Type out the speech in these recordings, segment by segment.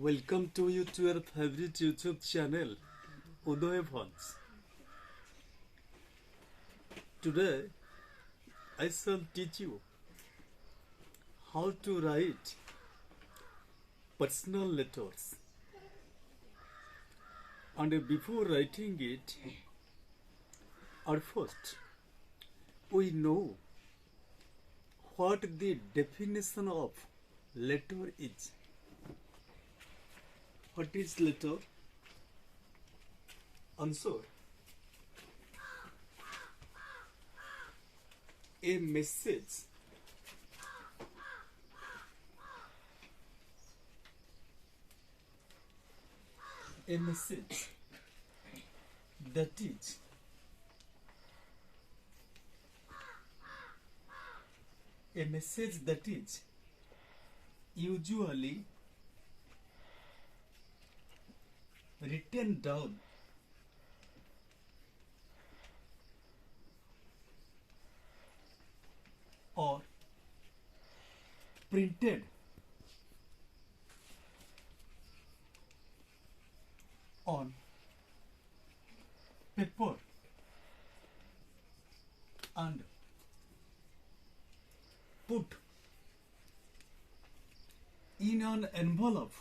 Welcome to your favorite YouTube channel, Udaya Bhanja. Today, I shall teach you how to write personal letters. And before writing it, at first, we know what the definition of letter is. What is letter? Answer. A message. A message that is usually written down or printed on paper and put in an envelope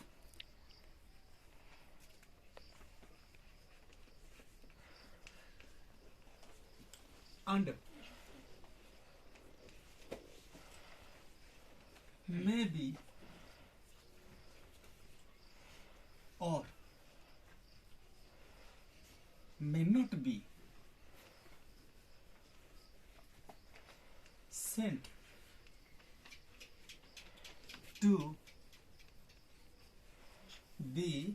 and maybe or may not be sent to the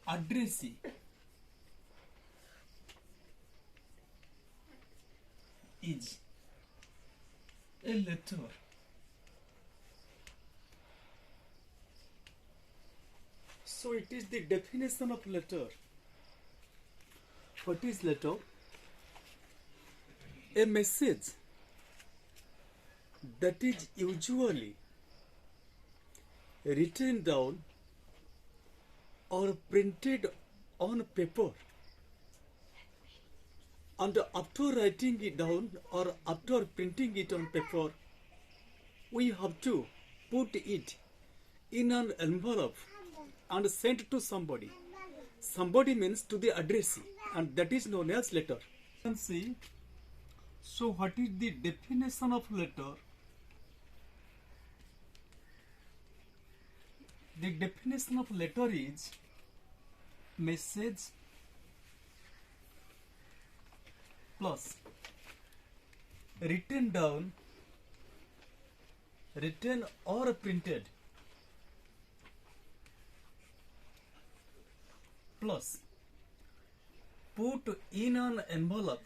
addressee is a letter. So it is the definition of letter. What is letter? A message that is usually written down or printed on paper, and after writing it down or after printing it on paper, we have to put it in an envelope and send to somebody. Somebody means to the addressee, and that is known as letter. You can see. So what is the definition of letter? The definition of letter is message plus written down, written or printed, plus put in an envelope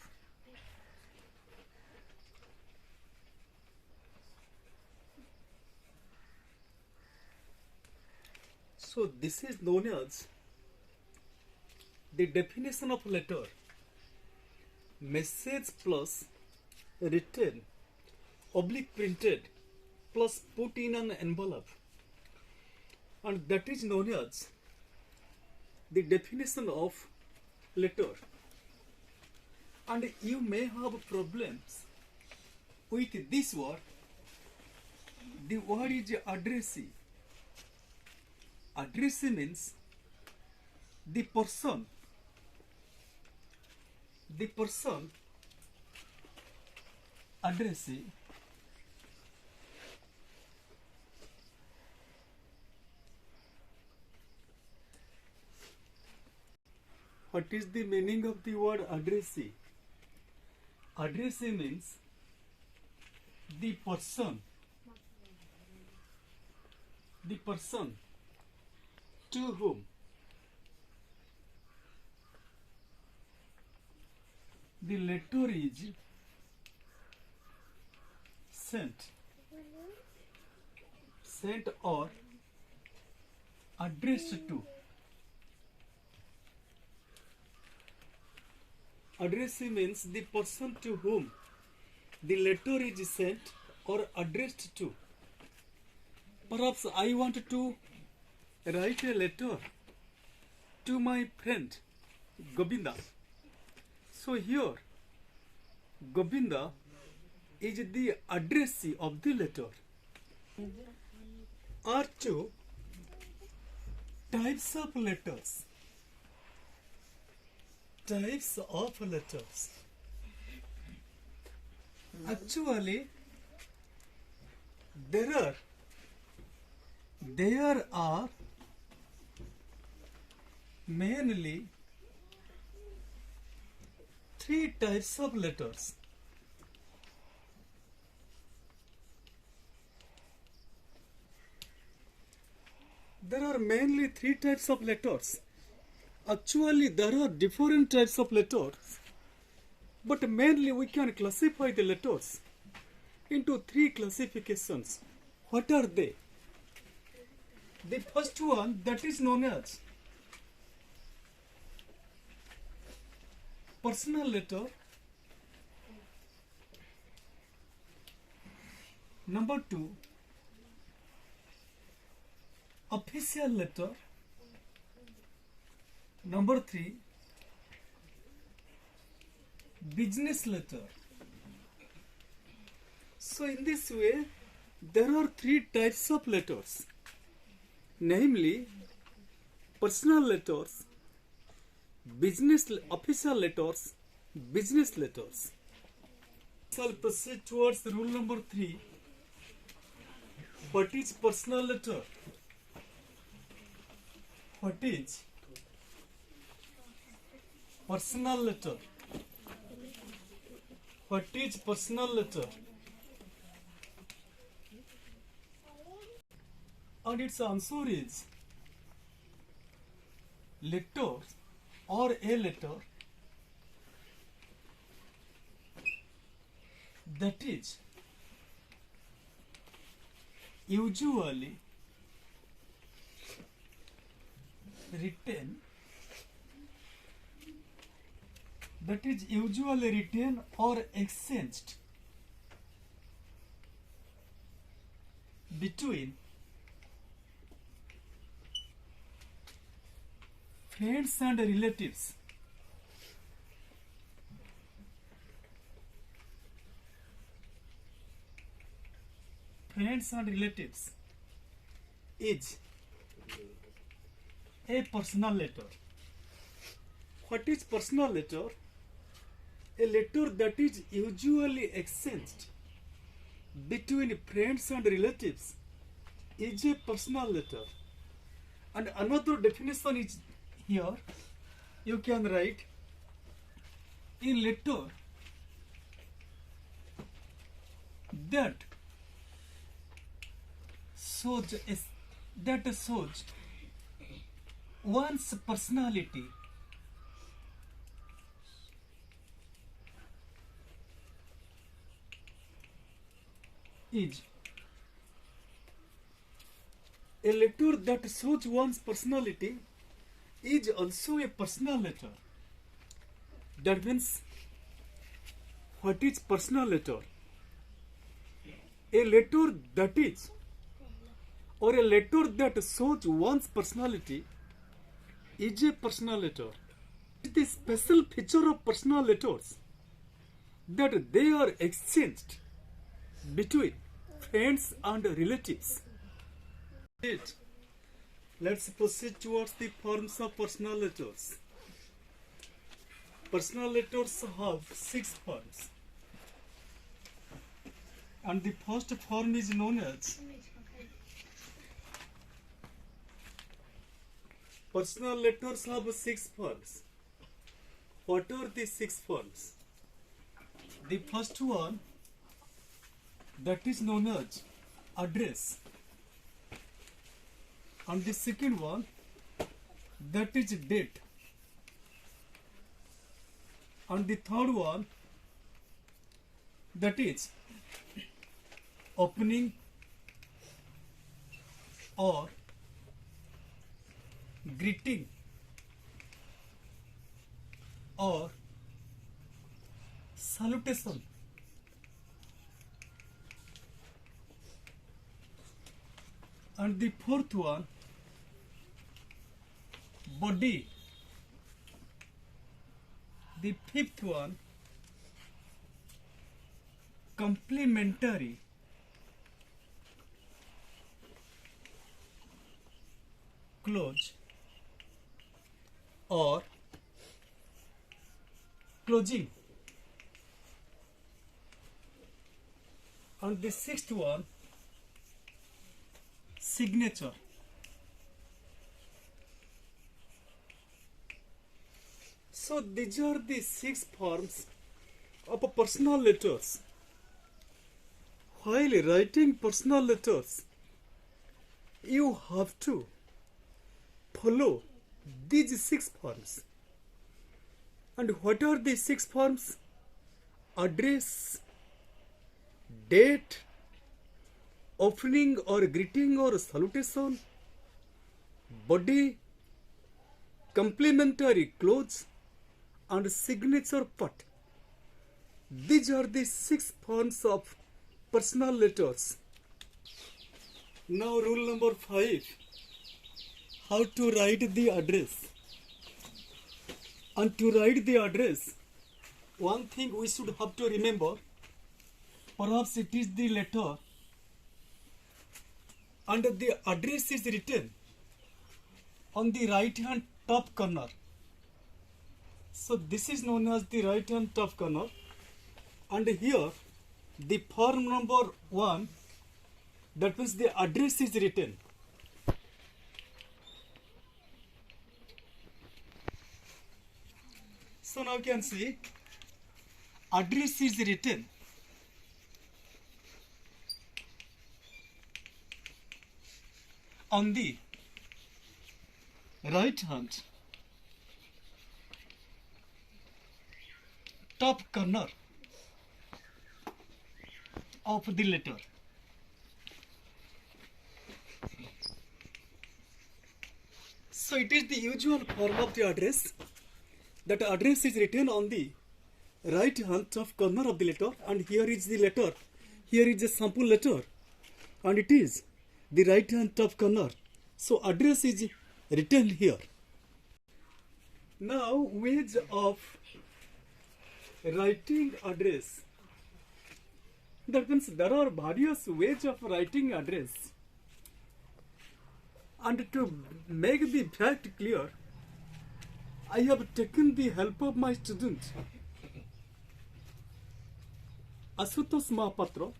So this is known as the definition of letter. Message plus written oblique printed plus put in an envelope, and that is known as the definition of letter. And you may have problems with this word. The word is addressee. Addressee means the person addressee What is the meaning of the word addressee? Addressee means the person to whom the letter is sent or addressed to. Addressee means the person to whom the letter is sent or addressed to. Perhaps I want to write a letter to my friend Govinda. So here, Govinda is the addressee of the letter. Are two types of letters. Types of letters. Actually, there are mainly three types of letters. There are mainly three types of letters. Actually, there are different types of letters, but mainly we can classify the letters into three classifications. What are they? The first one, that is known as personal letter. Number two, official letter. Number three, business letter. So in this way, there are three types of letters, namely personal letters, official letters, business letters. Shall proceed towards rule number 3. What is personal letter? What is personal letter? What is personal letter? And its answer is letter or a letter that is usually written or exchanged between friends and relatives. Friends and relatives is a personal letter. What is personal letter? A letter that is usually exchanged between friends and relatives is a personal letter. And another definition is here. You can write a letter that shows one's personality is a letter that shows one's personality is also a personal letter. That means, what is personal letter? A letter that is, or a letter that shows one's personality is a personal letter. The special feature of personal letters that they are exchanged between friends and relatives. Let's proceed towards the forms of personal letters. Personal letters have 6 forms, and the first form is known as personal letters have 6 forms. What are the 6 forms? The first one, that is known as address, and the second one, that is date, and the third one, that is opening or greeting or salutation. And the fourth one, body. The fifth one, complementary. Close or closing. And the sixth one, signature. So these are the 6 forms of personal letters. While writing personal letters, you have to follow these 6 forms. And what are the 6 forms? Address, date, opening or greeting or salutation, body, complimentary close, and signature part. These are the 6 forms of personal letters. Now rule number 5. How to write the address. And to write the address, one thing we should have to remember, perhaps it is the letter and the address is written on the right hand top corner. So this is known as the right hand top corner, and here the form number 1, that means the address is written. So now you can see address is written on the right hand top corner of the letter. So it is the usual form of the address. That address is written on the right hand top corner of the letter, and here is the letter. Here is a sample letter, and it is the right hand top corner. So address is written here. Now ways of writing address. That means there are various ways of writing address. And to make the fact clear, I have taken the help of my student Asutosh Mahapatra.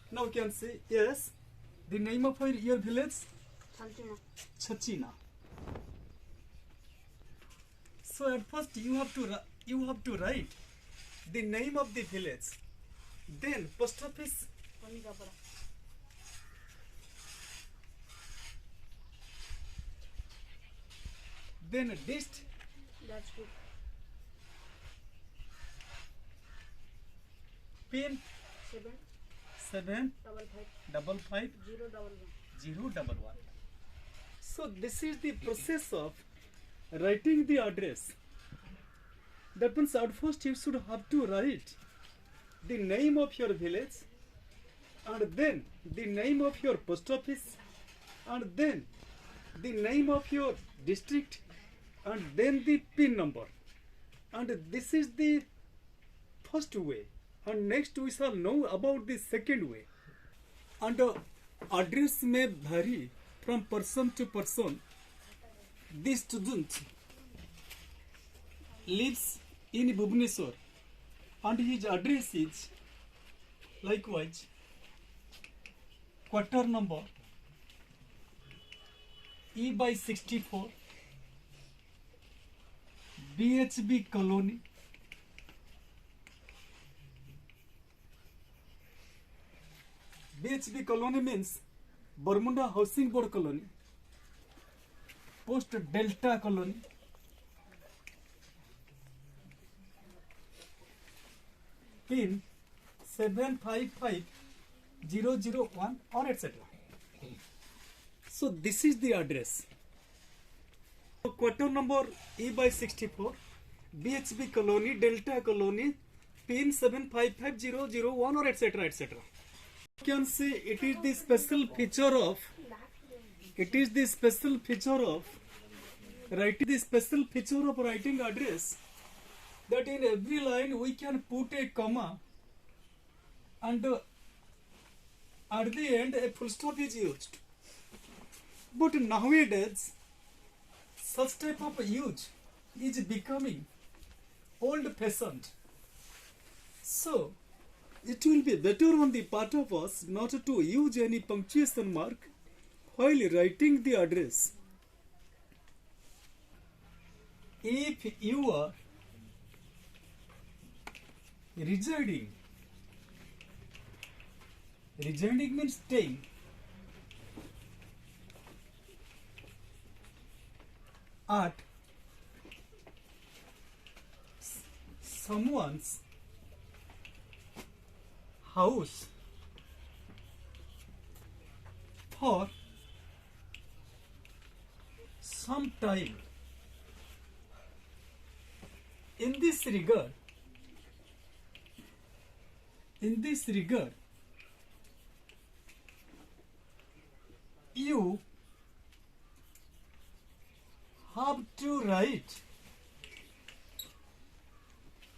Now you can say, yes, the name of your village? Chachina. So at first you have to write the name of the village, then post office, then dist, That's good. pin 7 double five 0 11. 011. So this is the process of writing the address. That means at first you should have to write the name of your village, and then the name of your post office, and then the name of your district, and then the PIN number. And this is the first way, and next we shall know about the second way. And address may vary from person to person. This student lives in Bhubaneswar, and his address is likewise quarter number E by 64, BHB colony, BHB colony means Bermuda Housing Board colony, Post Delta colony, PIN 755001 or etc. So this is the address. So quarter number E by 64, BHB colony, Delta colony, PIN 755001 or etc. etc. You can say it is the special feature of writing address that in every line we can put a comma and at the end a full stop is used. But nowadays such type of use is becoming old fashioned. So it will be better on the part of us not to use any punctuation mark while writing the address. If you are residing means staying, at someone's house for some time. In this regard, you have to write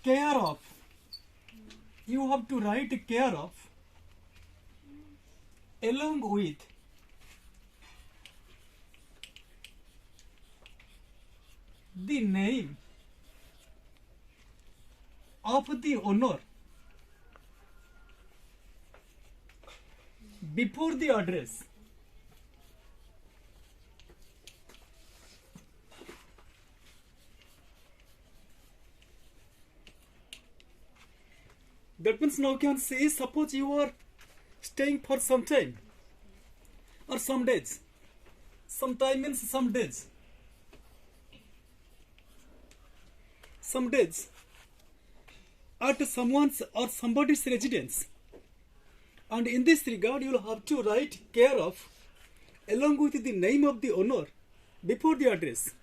care of. Along with the name of the owner before the address. That means now you can say, suppose you are staying for some time or some days. Some time means some days. Some days at someone's or somebody's residence. And in this regard, you will have to write care of along with the name of the owner before the address.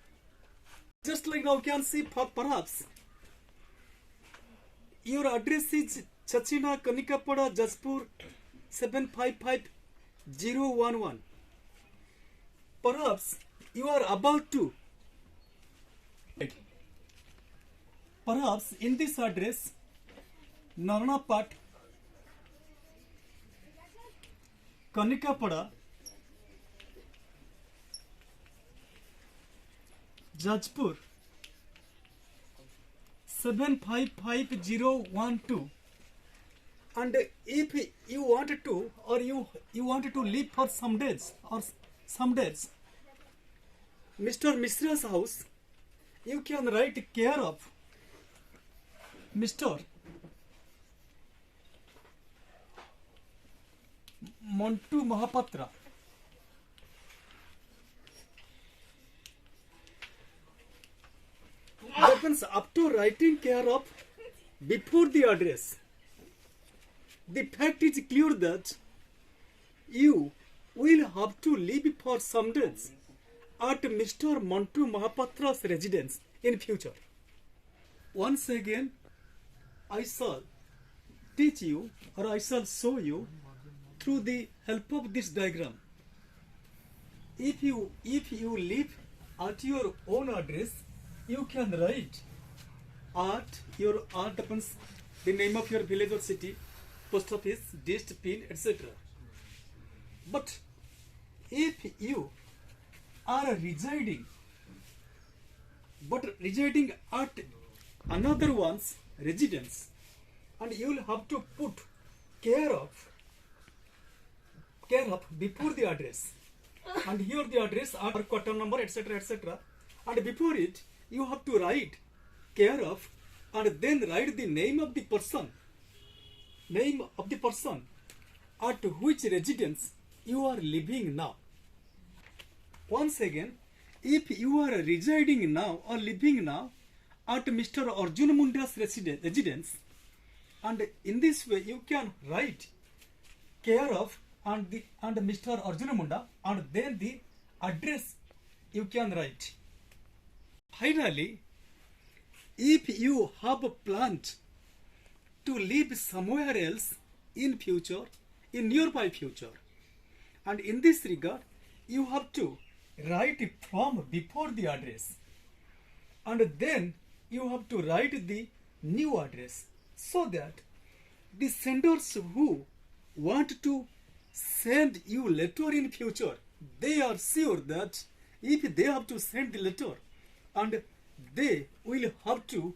Just like now you can see, perhaps your address is Chachina, Kanikapada, Jaspur 755011. Perhaps you are about to. Perhaps in this address, Naranapat, Kanikapada, Jajpur 755012. And if you wanted to, or you wanted to live for some days, Mr. Mishra's house, you can write care of Mr. Montu Mahapatra. That means up to writing care of before the address. The fact is clear that you will have to live for some days at Mr. Montu Mahapatra's residence in future. Once again, I shall teach you, or I shall show you through the help of this diagram. If you live at your own address, you can write at happens the name of your village or city, post office, dist, pin, etc. But if you are residing at another one's residence, and you will have to put care of before the address, and here the address or quarter number, etc., and before it you have to write care of and then write the name of the person at which residence you are living now. Once again, if you are residing now or living now at Mr. Arjuna Munda's residence, and in this way you can write care of and Mr. Arjuna Munda, and then the address you can write. Finally, if you have planned to live somewhere else in future, in nearby future. And in this regard, you have to write from before the address. And then you have to write the new address so that the senders who want to send you letter in future, they are sure that if they have to send the letter, and they will have to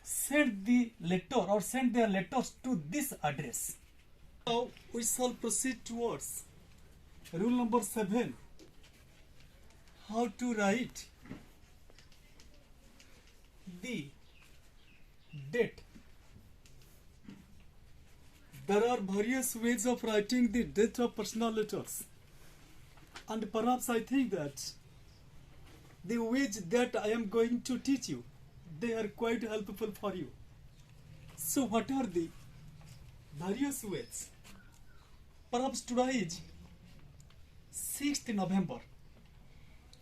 send the letter or send their letters to this address. Now we shall proceed towards rule number 7. How to write the date. There are various ways of writing the date of personal letters, and perhaps I think that the ways that I am going to teach you, they are quite helpful for you. So what are the various ways? Perhaps today is 6th November.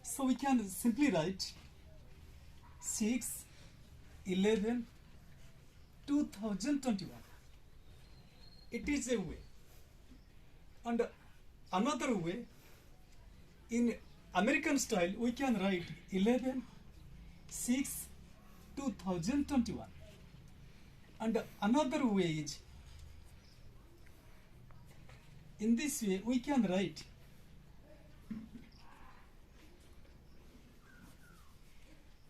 So we can simply write 6/11/2021. It is a way. And another way, in American style, we can write 11/6/2021. And another way is, in this way, we can write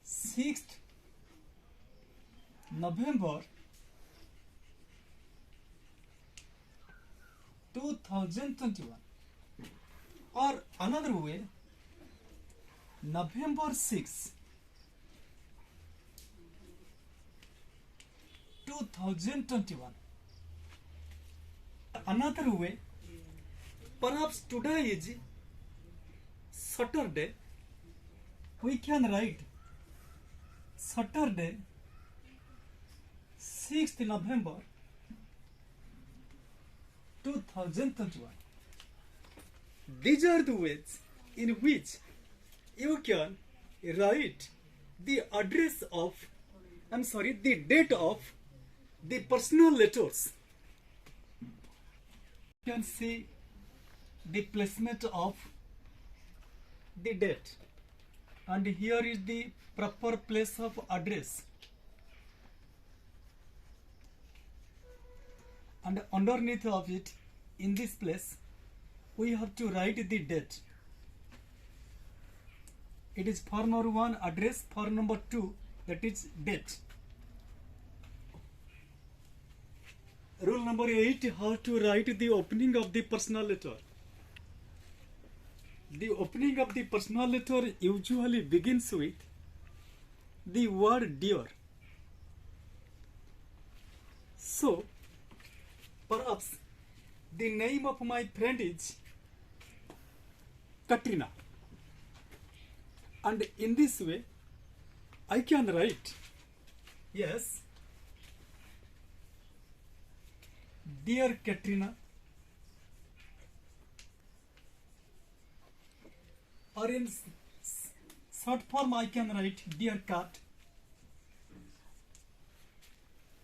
6th November 2021. Or another way, November 6, 2021. Another way, perhaps today is Saturday, we can write Saturday 6th November 2021. These are the ways in which you can write the address of, the date of the personal letters. You can see the placement of the date, and here is the proper place of address, and underneath of it, in this place, we have to write the date. It is for number 1 address, for number 2 that is date. Rule number 8, how to write the opening of the personal letter. The opening of the personal letter usually begins with the word dear. So, perhaps the name of my friend is Katrina. And in this way, I can write, yes, dear Katrina, or in short form I can write dear Kat.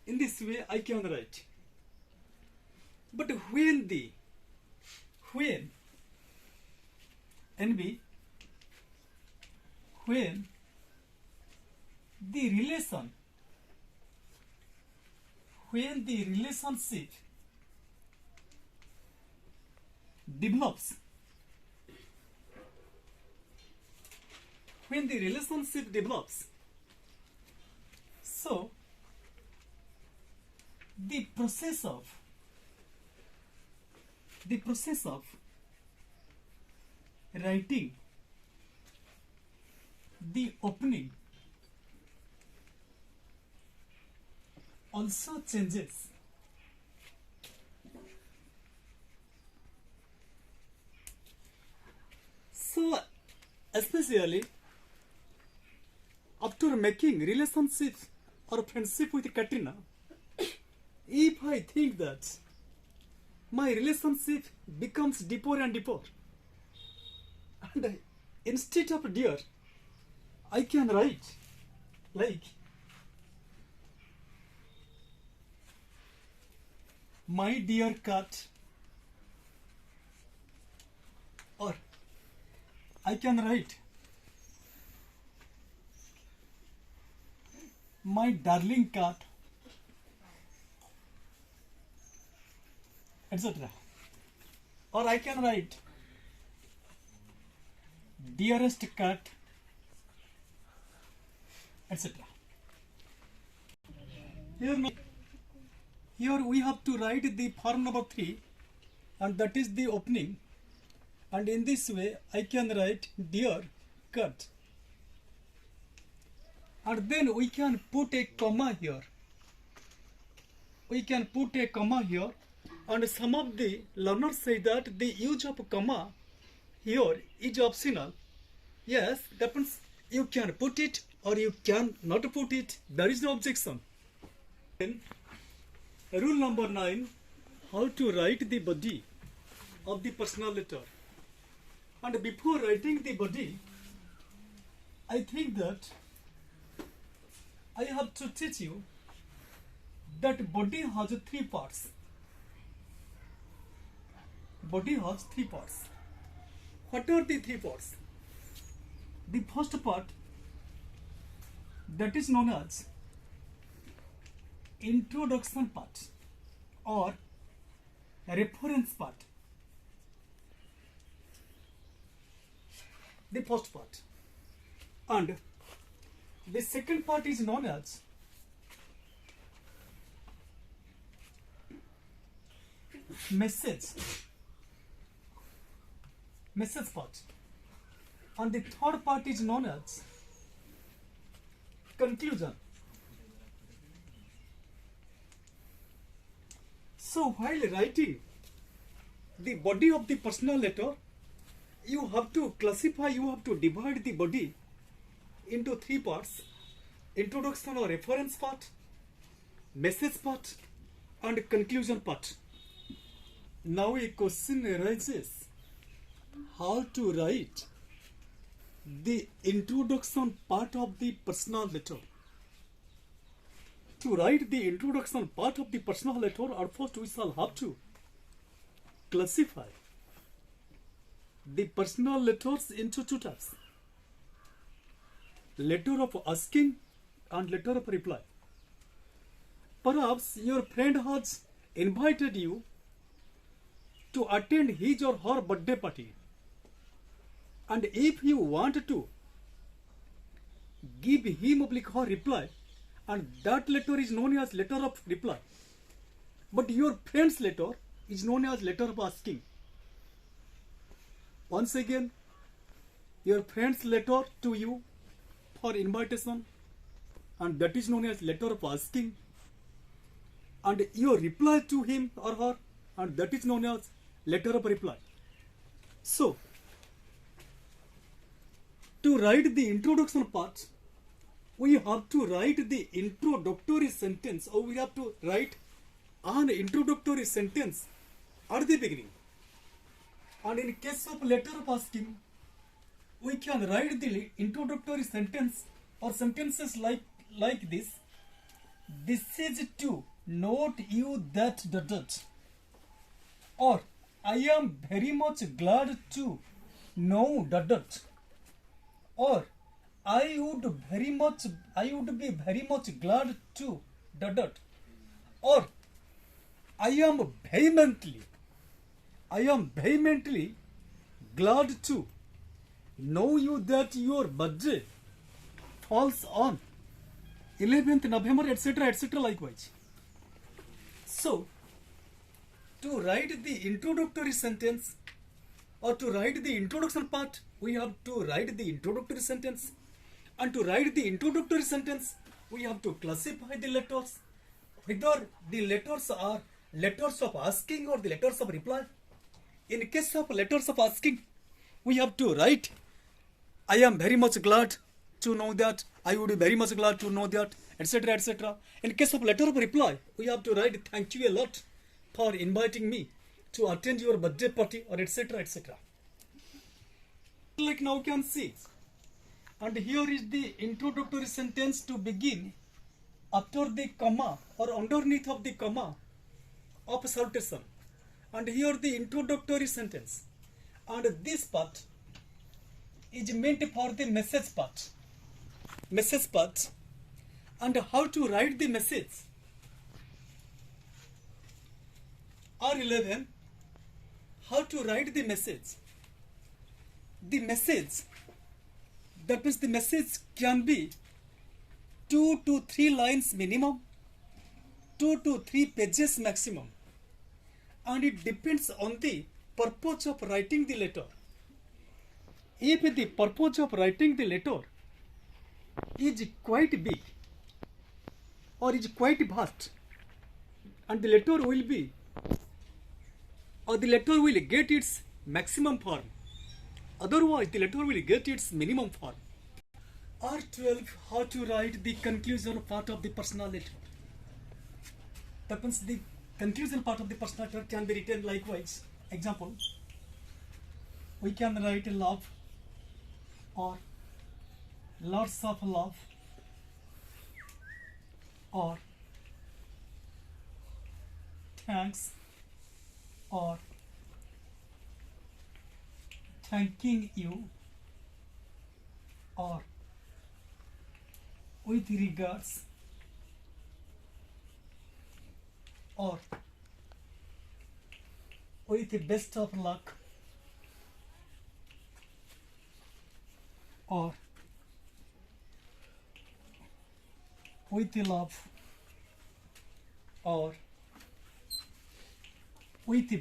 In this way I can write. But when NB, when the relationship develops, so the process of writing the opening also changes. So, especially after making relationship or friendship with Katrina, if I think that my relationship becomes deeper and deeper, and instead of dear, I can write like, my dear cat, I can write, my darling cat, etc. Or I can write, dearest cat, etc. Here we have to write the form number 3, and that is the opening. And in this way, I can write dear cat. And then we can put a comma here. We can put a comma here. And some of the learners say that the use of comma here is optional. Yes, that means you can put it or you can not put it. There is no objection. Then, rule number 9, how to write the body of the personal letter. And before writing the body, I think that I have to teach you that body has 3 parts. Body has 3 parts. What are the 3 parts? The first part, that is known as introduction part or reference part. The first part. And the second part is known as message part. And the third part is known as conclusion. So while writing the body of the personal letter, you have to classify, you have to divide the body into 3 parts: introduction or reference part, message part, and conclusion part. Now a question arises, how to write the introduction part of the personal letter. To write the introduction part of the personal letter, at first we shall have to classify the personal letters into 2 types: letter of asking and letter of reply. Perhaps your friend has invited you to attend his or her birthday party, and if you want to give him or her reply, and that letter is known as letter of reply, but your friend's letter is known as letter of asking. Once again, your friend's letter to you for invitation, and that is known as letter of asking, and your reply to him or her, and that is known as letter of reply. So, to write the introduction part, we have to write the introductory sentence, or we have to write an introductory sentence at the beginning. And in case of letter of asking, we can write the introductory sentence or sentences like this: this is to note you that ... or I am very much glad to know ... or I would be very much glad to ... or I am vehemently glad to know you that your birthday falls on 11th November, etc., etc., likewise. So, to write the introductory sentence or to write the introduction part, we have to write the introductory sentence. And to write the introductory sentence, we have to classify the letters, whether the letters are letters of asking or the letters of reply. In case of letters of asking, we have to write, I am very much glad to know that, I would be very much glad to know that, etc., etc. In case of letter of reply, we have to write, thank you a lot for inviting me to attend your birthday party, or etc., etc. Like now you can see. And here is the introductory sentence to begin after the comma or underneath of the comma of salutation. And here the introductory sentence. And this part is meant for the message part. Message part. And how to write the message. R11. How to write the message. The message, that means the message can be 2 to 3 lines minimum, 2 to 3 pages maximum, and it depends on the purpose of writing the letter. If the purpose of writing the letter is quite big or is quite vast, and the letter will be, or the letter will get its maximum form, otherwise the letter will get its minimum form. R12, how to write the conclusion part of the personal letter. That means the conclusion part of the personal letter can be written likewise. Example, we can write love or lots of love or thanks or thanking you or with regards or with the best of luck or with love or with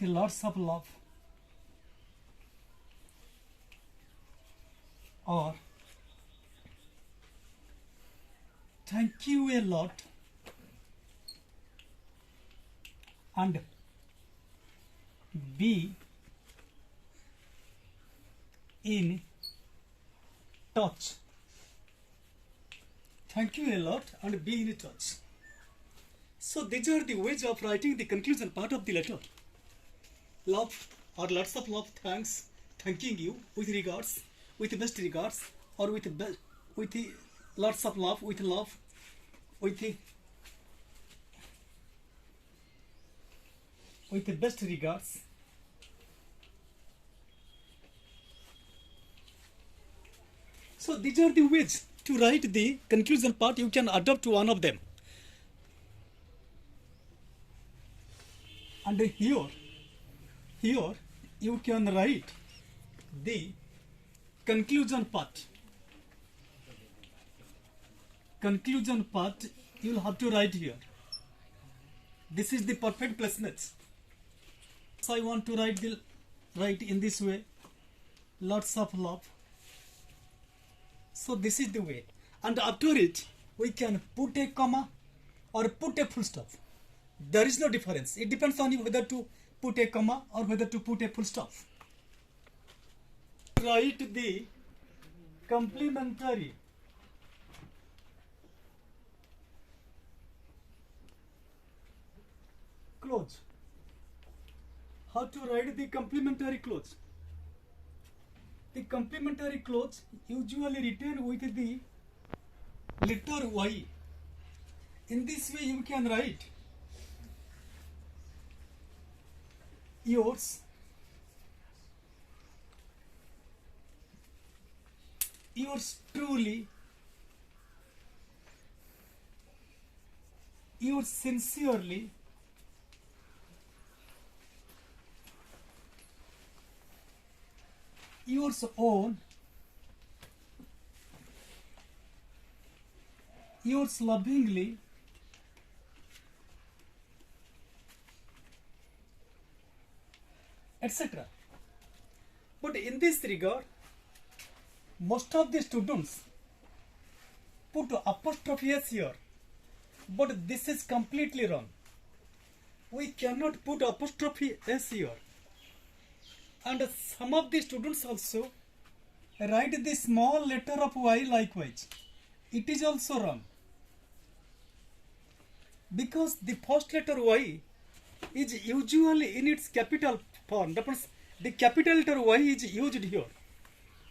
lots of love or thank you a lot and be in touch. Thank you a lot and be in touch. So these are the ways of writing the conclusion part of the letter. Love or lots of love, thanks, thanking you, with regards, with best regards, or with lots of love, with love, with the best regards. So these are the ways to write the conclusion part. You can adopt one of them. And here you can write the conclusion part. Conclusion part you'll have to write here. This is the perfect placement. So I want to write in this way, lots of love. So this is the way. And after it, we can put a comma or put a full stop. There is no difference. It depends on you whether to put a comma or whether to put a full stop. Write the complementary clause. How to write the complementary clause? The complementary clause usually written with the letter Y. In this way you can write yours truly, yours sincerely, yours own, yours lovingly, etc. But in this regard, most of the students put apostrophe s here, but this is completely wrong. We cannot put apostrophe s here. And some of the students also write the small letter of Y likewise. It is also wrong. Because the first letter Y is usually in its capital form. That means the capital letter Y is used here.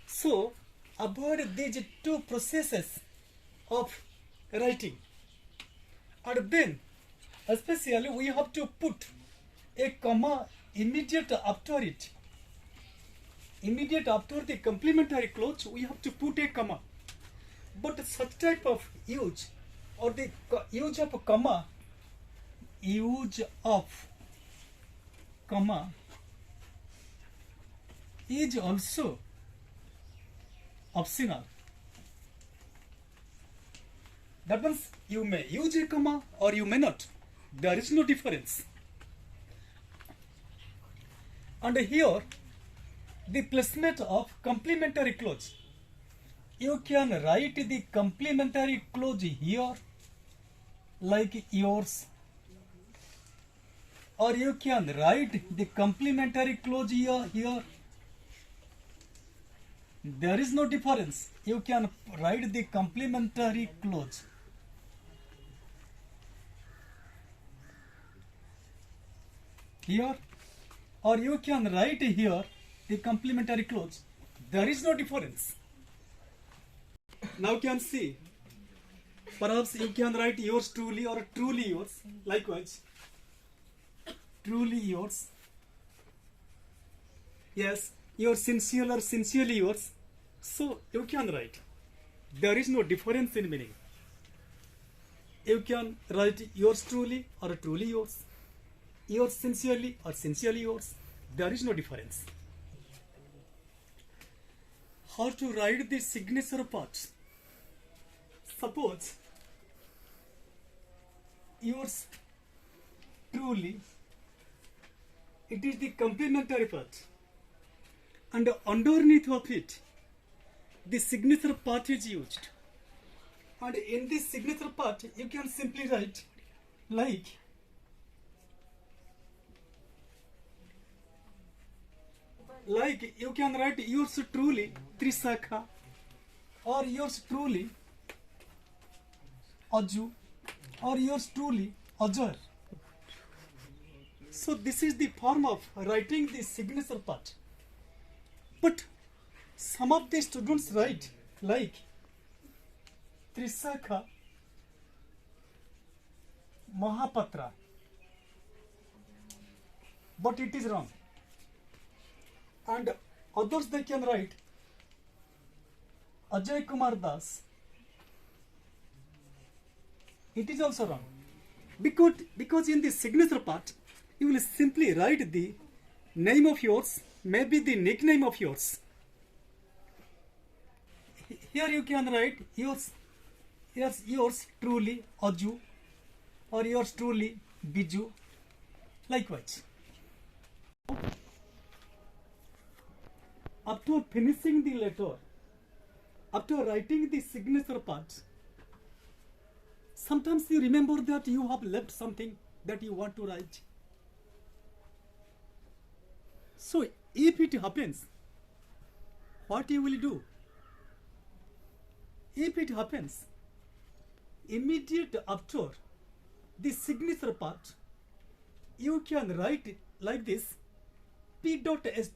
So avoid these two processes of writing. And then especially we have to put a comma immediate after it. immediate after the complementary clause we have to put a comma. But such type of use or the use of comma is also optional. That means you may use a comma or you may not. There is no difference. And here, the placement of complementary clause. You can write the complementary clause here, like yours, or you can write the complementary clause here. There is no difference. You can write the complementary clause. Here, or you can write here the complementary clause. There is no difference. Now you can see. Perhaps you can write yours truly or truly yours. Likewise, truly yours. Yes, yours sincere or sincerely yours. So you can write. There is no difference in meaning. You can write yours truly or truly yours. Yours sincerely or sincerely yours. There is no difference. How to write the signature parts? Suppose yours truly, it is the complementary part, and underneath of it the signature part is used, and in this signature part you can simply write like you can write yours truly Trisakha, or yours truly Aju, or yours truly Ajay. So this is the form of writing the signature part. But some of the students write like Trisakha Mahapatra, but it is wrong. And others they can write Ajay Kumar Das. It is also wrong. Because in the signature part, you will simply write the name of yours, maybe the nickname of yours. Here you can write yours truly Aju, or yours truly Biju. Likewise. After finishing the letter, after writing the signature part, sometimes you remember that you have left something that you want to write. So if it happens, what you will do? If it happens, immediate after the signature part, you can write it like this: P.S.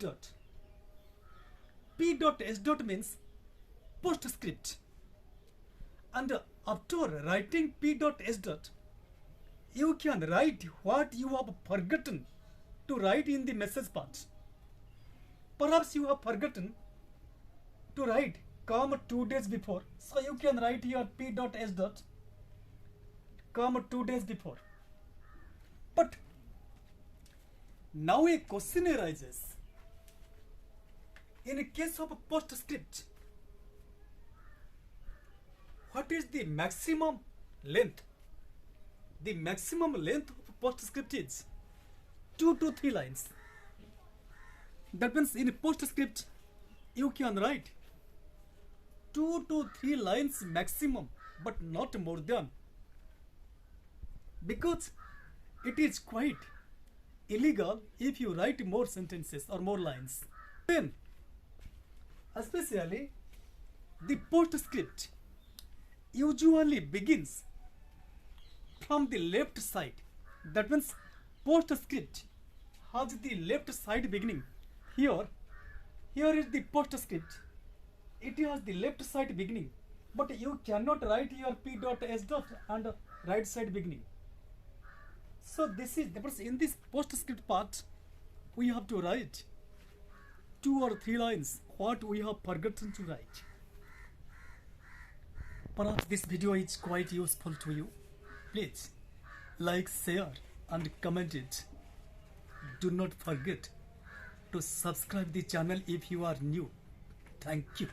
P.S. means postscript. And after writing P.S., you can write what you have forgotten to write in the message part. Perhaps you have forgotten to write comma 2 days before. So you can write here P.S. comma 2 days before. But now a question arises. In a case of a postscript, what is the maximum length? The maximum length of postscript is 2 to 3 lines. That means in a postscript, you can write 2 to 3 lines maximum, but not more than. Because it is quite illegal if you write more sentences or more lines. Then, especially the postscript usually begins from the left side. That means postscript has the left side beginning. Here is the postscript. It has the left side beginning, but you cannot write here P.S. and right side beginning. So this is in this postscript part we have to write 2 or 3 lines what we have forgotten to write. Perhaps this video is quite useful to you. Please like, share and comment it. Do not forget to subscribe the channel if you are new. Thank you.